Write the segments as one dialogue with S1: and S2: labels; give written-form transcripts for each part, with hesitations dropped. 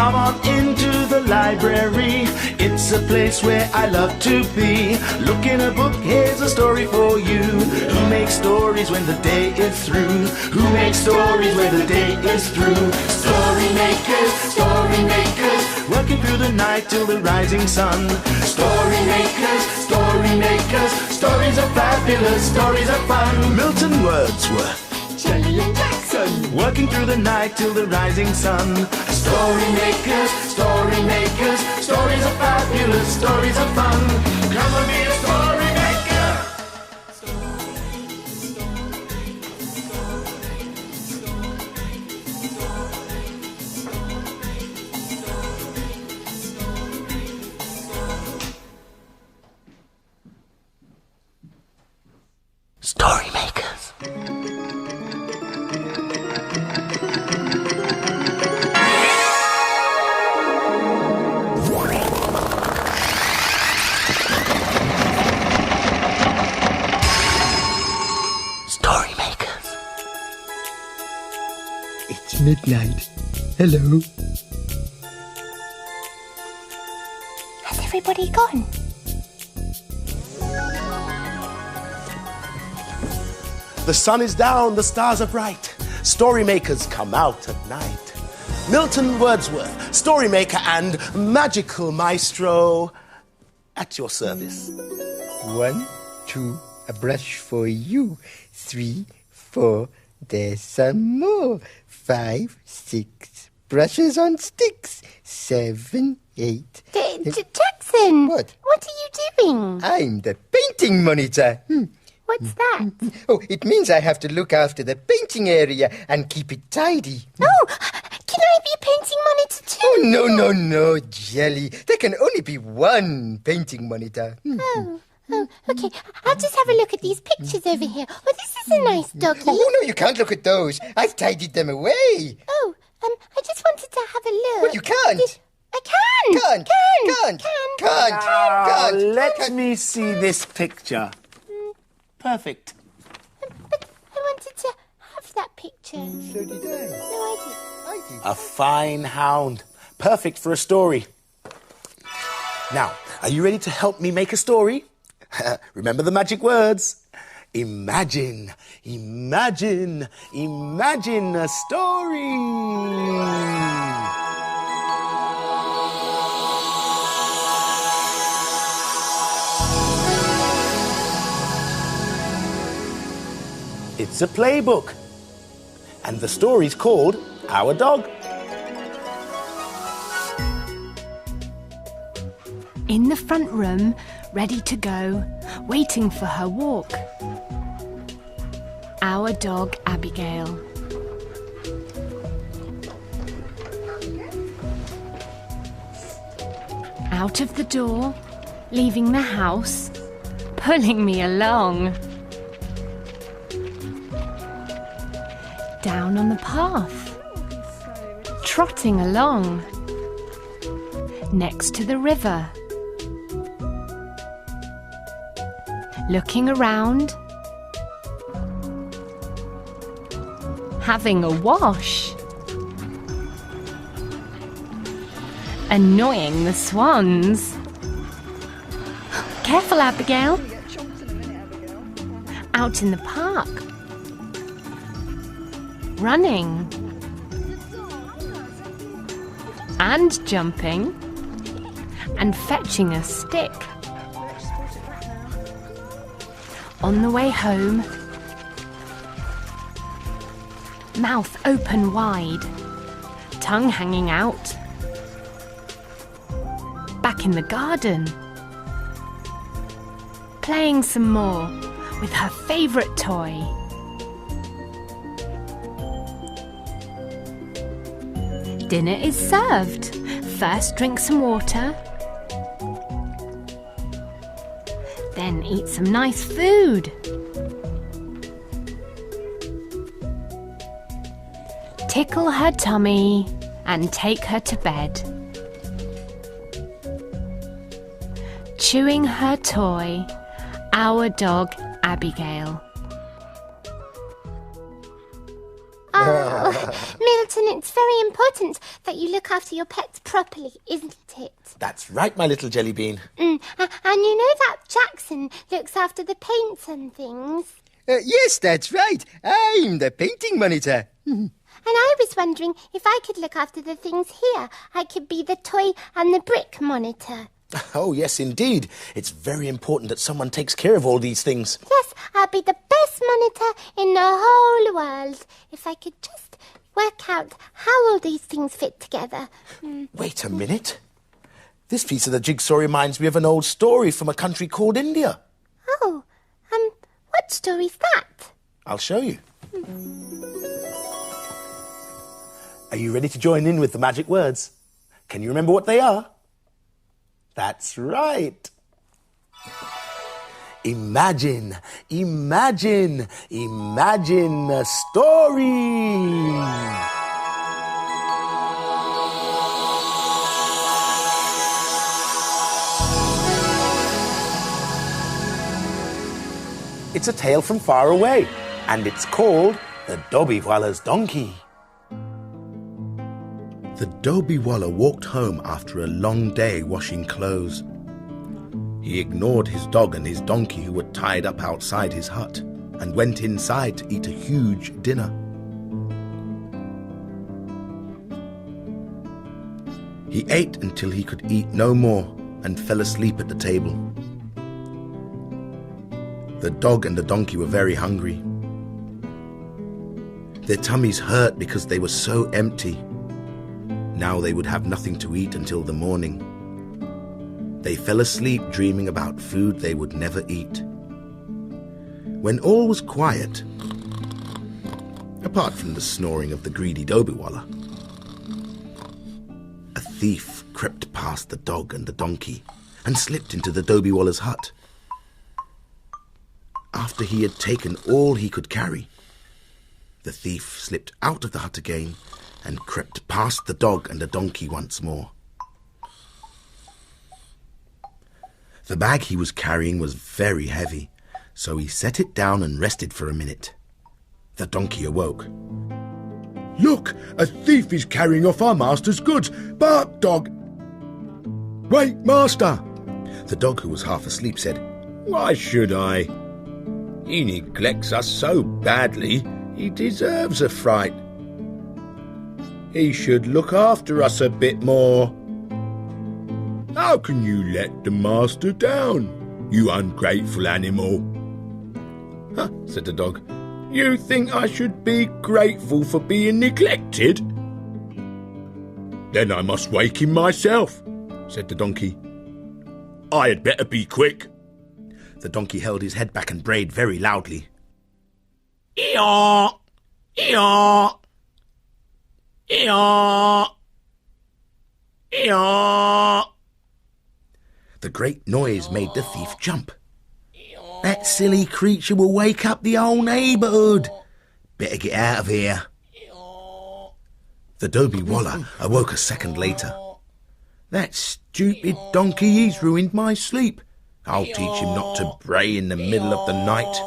S1: Come on into the library. It's a place where I love to be. Look in a book, here's a story for you. Who makes stories when the day is through? Who makes stories when the day is through? Story makers, working through the night till the rising sun. Story makers, stories are fabulous, stories are fun. Milton Wordsworth,
S2: Shelley and Jackson,
S1: working through the night till the rising sun. Story makers, stories are fabulous, stories are fun. Come and be a story maker. Story makers. Story makers.
S3: It's midnight. Hello.
S2: has everybody gone?
S1: The sun is down, the stars are bright. Story makers come out at night. Milton Wordsworth, story maker and magical maestro, at your service.
S3: 1, 2, a brush for you. 3, 4, there's some more. 5, 6, brushes on sticks. 7, 8.
S2: Jackson!
S3: What?
S2: What are you doing?
S3: I'm the painting monitor.
S2: What's that?
S3: Oh, it means I have to look after the painting area and keep it tidy.
S2: Oh, can I be a painting monitor too?
S3: Oh, no, Jelly. There can only be one painting monitor.
S2: Oh, okay. I'll just have a look at these pictures over here. Oh, this is a nice doggy.
S3: Oh, no, you can't look at those. I've tidied them away.
S2: Oh, I just wanted to have a look.
S3: Well, you can't.
S2: I can.
S3: Can't.
S1: Let me see this picture. Perfect.
S2: But I wanted to have that picture.
S3: So did I.
S2: No, I did.
S1: A fine hound. Perfect for a story. Now, are you ready to help me make a story? Remember the magic words. Imagine a story. It's a playbook. And the story's called Our Dog.
S4: In the front room, ready to go, waiting for her walk. Our dog, Abigail. Out of the door, leaving the house, pulling me along. Down on the path, trotting along, next to the river, looking around, having a wash, annoying the swans. Careful, Abigail. Out in the park, running and jumping and fetching a stick. On the way home, mouth open wide, tongue hanging out. Back in the garden, playing some more with her favourite toy. Dinner is served. First drink some water, then eat some nice food. Tickle her tummy and take her to bed. Chewing her toy, our dog Abigail.
S2: Oh, Milton, it's very important that you look after your pets properly, isn't it?
S1: That's right, my little jelly bean.
S2: And you know that Jackson looks after the paints and things.
S3: Yes, that's right. I'm the painting monitor.
S2: And I was wondering if I could look after the things here. I could be the toy and the brick monitor.
S1: Oh, yes, indeed. It's very important that someone takes care of all these things.
S2: Yes, I'll be the best monitor in the whole world. If I could just work out how all these things fit together.
S1: Wait a minute. This piece of the jigsaw reminds me of an old story from a country called India.
S2: Oh, what story's that?
S1: I'll show you. Are you ready to join in with the magic words? Can you remember what they are? That's right. Imagine, imagine, imagine a story. It's a tale from Faraway, and it's called The Dobhiwallah's Donkey. The dobhiwallah walked home after a long day washing clothes. He ignored his dog and his donkey who were tied up outside his hut and went inside to eat a huge dinner. He ate until he could eat no more and fell asleep at the table. The dog and the donkey were very hungry. Their tummies hurt because they were so empty. Now they would have nothing to eat until the morning. They fell asleep dreaming about food they would never eat. When all was quiet, apart from the snoring of the greedy dobhiwallah, a thief crept past the dog and the donkey and slipped into the dobhiwallah's hut. After he had taken all he could carry, the thief slipped out of the hut again and crept past the dog and the donkey once more. The bag he was carrying was very heavy, so he set it down and rested for a minute. The donkey awoke. "Look, a thief is carrying off our master's goods. Bark, dog!" "Wait, master!" The dog, who was half asleep, said, "Why should I? He neglects us so badly, he deserves a fright. He should look after us a bit more." "How can you let the master down, you ungrateful animal?" "Huh," said the dog. "You think I should be grateful for being neglected?" "Then I must wake him myself," said the donkey. "I had better be quick." The donkey held his head back and brayed very loudly. "Eeyaw! Eeyaw! Eeyaw! Eeyaw!" The great noise made the thief jump. "That silly creature will wake up the whole neighbourhood. Better get out of here." The dobhiwallah awoke a second later. "That stupid donkey, he's ruined my sleep. I'll teach him not to bray in the middle of the night."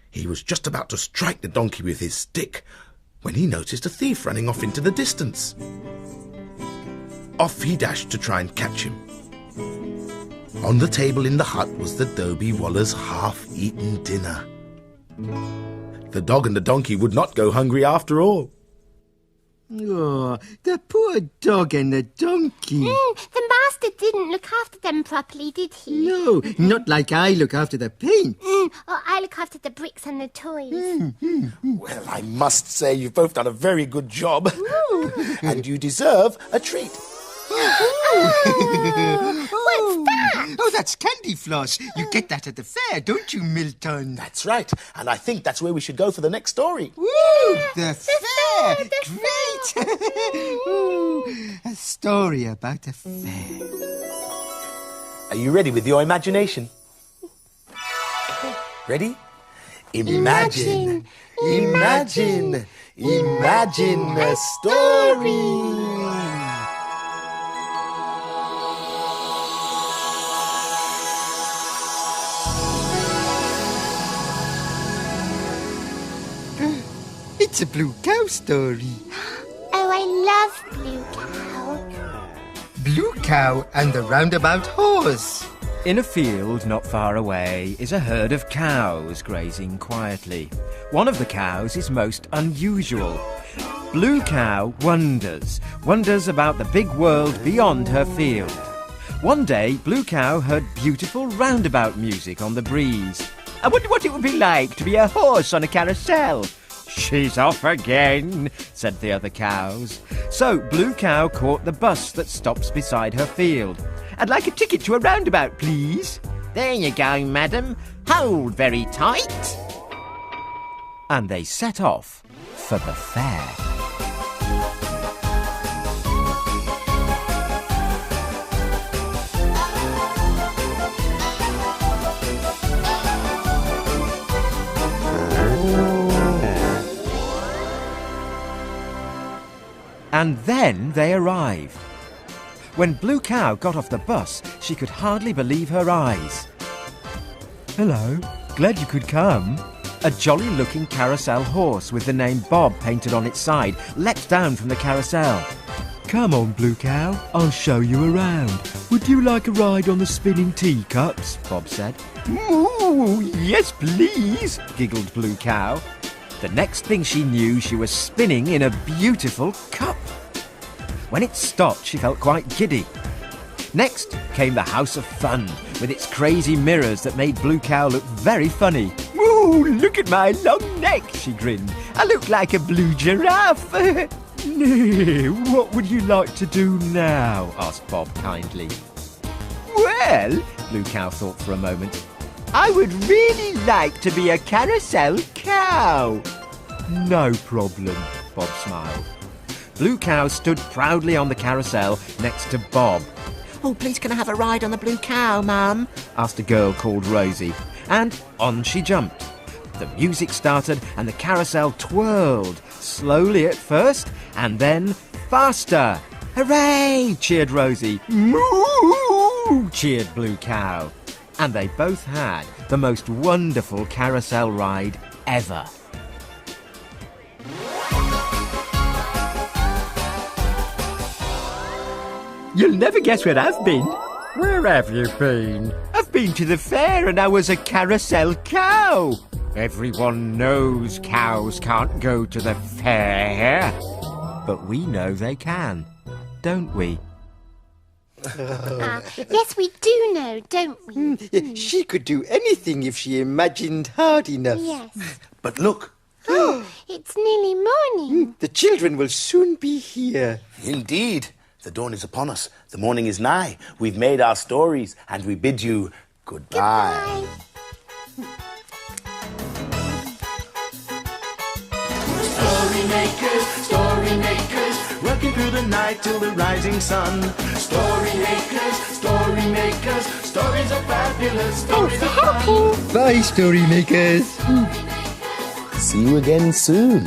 S1: He was just about to strike the donkey with his stick when he noticed a thief running off into the distance. Off he dashed to try and catch him. On the table in the hut was the dobhiwallah's half-eaten dinner. The dog and the donkey would not go hungry after all.
S3: Oh, the poor dog and the donkey.
S2: The master didn't look after them properly, did he?
S3: No, not like I look after the paint.
S2: Or I look after the bricks and the toys.
S1: Well, I must say you've both done a very good job. And you deserve a treat.
S2: What's that?
S3: Oh, that's candy floss. You get that at the fair, don't you, Milton?
S1: That's right. And I think that's where we should go for the next story.
S3: Woo! The fair! Great! Ooh, a story about a fair.
S1: Are you ready with your imagination? Ready? Imagine, imagine, imagine a story.
S3: It's a blue cow story.
S2: I love Blue Cow.
S3: Blue Cow and the Roundabout Horse.
S5: In a field not far away is a herd of cows grazing quietly. One of the cows is most unusual. Blue Cow wonders about the big world beyond her field. One day, Blue Cow heard beautiful roundabout music on the breeze. I wonder what it would be like to be a horse on a carousel. She's off again, said the other cows. So Blue Cow caught the bus that stops beside her field. I'd like a ticket to a roundabout, please. There you go, madam. Hold very tight. And they set off for the fair. And then they arrived. When Blue Cow got off the bus, she could hardly believe her eyes. Hello, glad you could come. A jolly-looking carousel horse with the name Bob painted on its side leapt down from the carousel. Come on, Blue Cow, I'll show you around. Would you like a ride on the spinning teacups? Bob said. Ooh, yes, please, giggled Blue Cow. The next thing she knew, she was spinning in a beautiful cup. When it stopped, she felt quite giddy. Next came the House of Fun, with its crazy mirrors that made Blue Cow look very funny. Ooh, look at my long neck, she grinned. I look like a blue giraffe. What would you like to do now? Asked Bob kindly. Well, Blue Cow thought for a moment. I would really like to be a carousel cow. No problem, Bob smiled. Blue Cow stood proudly on the carousel next to Bob. Oh, please can I have a ride on the Blue Cow, Mum? Asked a girl called Rosie. And on she jumped. The music started and the carousel twirled, slowly at first and then faster. Hooray! Cheered Rosie. Moo! Cheered Blue Cow. And they both had the most wonderful carousel ride ever. You'll never guess where I've been. Where have you been? I've been to the fair and I was a carousel cow. Everyone knows cows can't go to the fair. But we know they can, don't we?
S2: Yes, we do know, don't we?
S3: She could do anything if she imagined hard enough.
S2: Yes.
S1: But look.
S2: It's nearly morning.
S3: The children will soon be here.
S1: Indeed. The dawn is upon us. The morning is nigh. We've made our stories and we bid you goodbye. Story makers, working through the night till the rising sun. Story makers, stories are fabulous, stories are fun.
S3: Bye, story makers.
S1: See you again soon.